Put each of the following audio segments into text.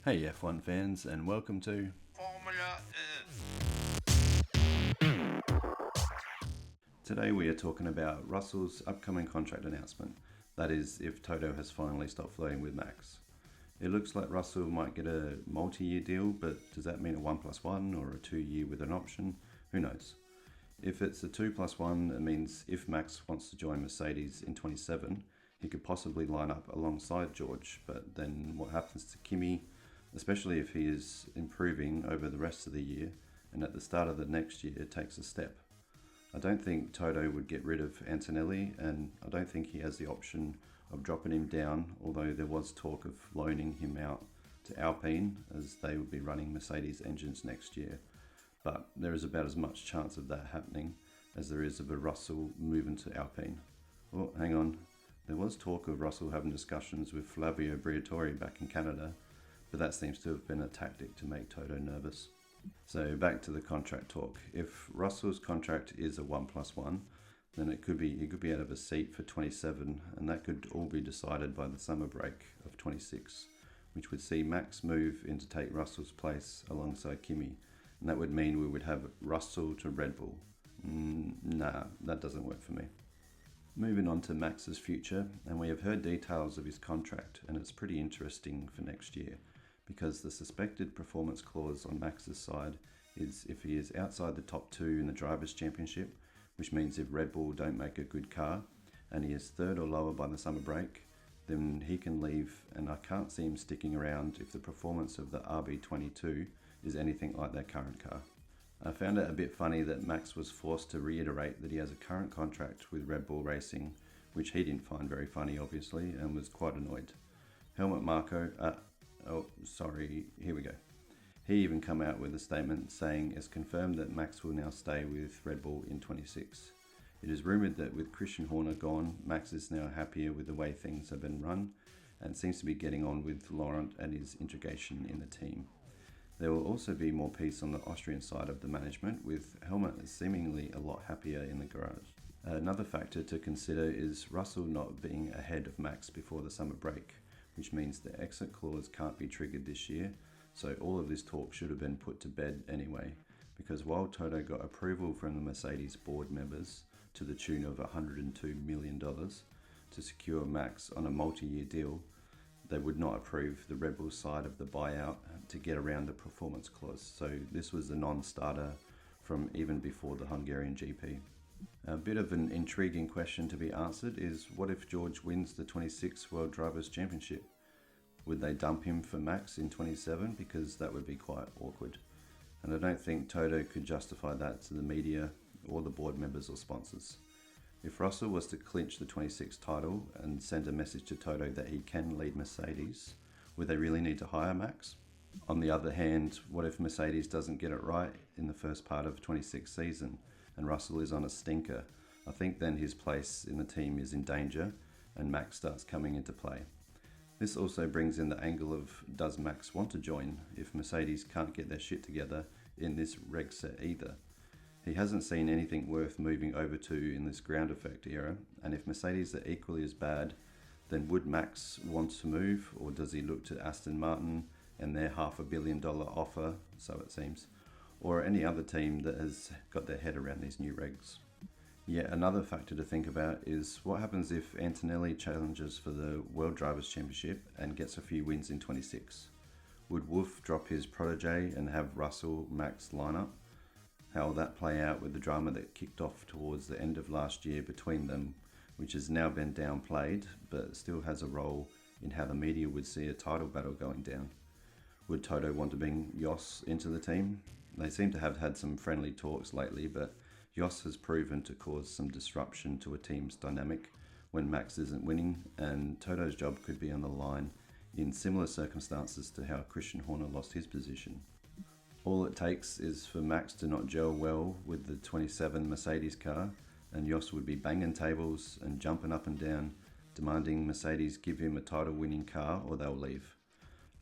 Hey F1 fans, and welcome to Formula Today we are talking about Russell's upcoming contract announcement. That is, if Toto has finally stopped flirting with Max. It looks like Russell might get a multi-year deal, but does that mean a 1+1 or a 2-year with an option? Who knows? If it's a 2+1, it means if Max wants to join Mercedes in 27, he could possibly line up alongside George, but then what happens to Kimi, especially if he is improving over the rest of the year and at the start of the next year takes a step? I don't think Toto would get rid of Antonelli, and I don't think he has the option of dropping him down, although there was talk of loaning him out to Alpine as they would be running Mercedes engines next year. But there is about as much chance of that happening as there is of a Russell moving to Alpine. Oh, hang on. There was talk of Russell having discussions with Flavio Briatore back in Canada, but that seems to have been a tactic to make Toto nervous. So back to the contract talk. If Russell's contract is a 1+1, then he could be out of a seat for 27, and that could all be decided by the summer break of 26, which would see Max move in to take Russell's place alongside Kimi, and that would mean we would have Russell to Red Bull. Nah, that doesn't work for me. Moving on to Max's future, and we have heard details of his contract, and it's pretty interesting for next year, because the suspected performance clause on Max's side is if he is outside the top two in the Drivers' Championship, which means if Red Bull don't make a good car, and he is third or lower by the summer break, then he can leave, and I can't see him sticking around if the performance of the RB22 is anything like their current car. I found it a bit funny that Max was forced to reiterate that he has a current contract with Red Bull Racing, which he didn't find very funny obviously, and was quite annoyed. Helmut Marko, here we go. He even come out with a statement saying it's confirmed that Max will now stay with Red Bull in 26. It is rumoured that with Christian Horner gone, Max is now happier with the way things have been run and seems to be getting on with Laurent and his integration in the team. There will also be more peace on the Austrian side of the management, with Helmut seemingly a lot happier in the garage. Another factor to consider is Russell not being ahead of Max before the summer break, which means the exit clause can't be triggered this year, so all of this talk should have been put to bed anyway, because while Toto got approval from the Mercedes board members to the tune of $102 million to secure Max on a multi-year deal, they would not approve the Red Bull side of the buyout to get around the performance clause, so this was a non-starter from even before the Hungarian GP. A bit of an intriguing question to be answered is, what if George wins the 26 World Drivers' Championship? Would they dump him for Max in 27? Because that would be quite awkward. And I don't think Toto could justify that to the media or the board members or sponsors. If Russell was to clinch the 26 title and send a message to Toto that he can lead Mercedes, would they really need to hire Max? On the other hand, what if Mercedes doesn't get it right in the first part of 26 season and Russell is on a stinker? I think then his place in the team is in danger and Max starts coming into play. This also brings in the angle of, does Max want to join if Mercedes can't get their shit together in this reg set either? He hasn't seen anything worth moving over to in this ground effect era, and if Mercedes are equally as bad, then would Max want to move, or does he look to Aston Martin and their $500 million offer, so it seems, or any other team that has got their head around these new regs? Yet another factor to think about is what happens if Antonelli challenges for the World Drivers' Championship and gets a few wins in 26? Would Wolff drop his protege and have Russell Max line up? How will that play out with the drama that kicked off towards the end of last year between them, which has now been downplayed, but still has a role in how the media would see a title battle going down? Would Toto want to bring Jos into the team? They seem to have had some friendly talks lately, but Jos has proven to cause some disruption to a team's dynamic when Max isn't winning, and Toto's job could be on the line in similar circumstances to how Christian Horner lost his position. All it takes is for Max to not gel well with the 27 Mercedes car, and Jos would be banging tables and jumping up and down, demanding Mercedes give him a title-winning car or they'll leave.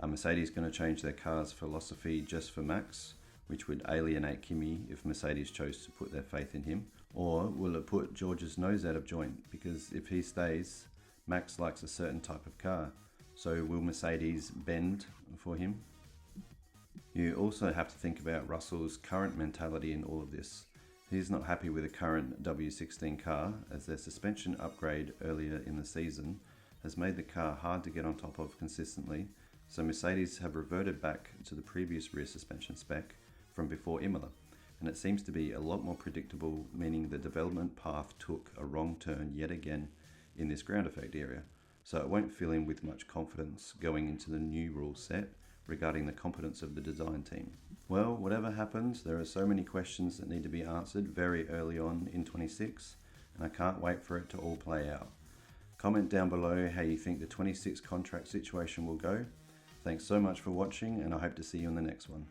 Are Mercedes going to change their car's philosophy just for Max, which would alienate Kimi if Mercedes chose to put their faith in him? Or will it put George's nose out of joint, because if he stays, Max likes a certain type of car, so will Mercedes bend for him? You also have to think about Russell's current mentality in all of this. He's not happy with the current W16 car, as their suspension upgrade earlier in the season has made the car hard to get on top of consistently, so Mercedes have reverted back to the previous rear suspension spec from before Imola, and it seems to be a lot more predictable, meaning the development path took a wrong turn yet again in this ground effect area, so it won't fill in with much confidence going into the new rule set regarding the competence of the design team. Well, whatever happens, there are so many questions that need to be answered very early on in 26, and I can't wait for it to all play out. Comment down below how you think the 26 contract situation will go. Thanks so much for watching, and I hope to see you in the next one.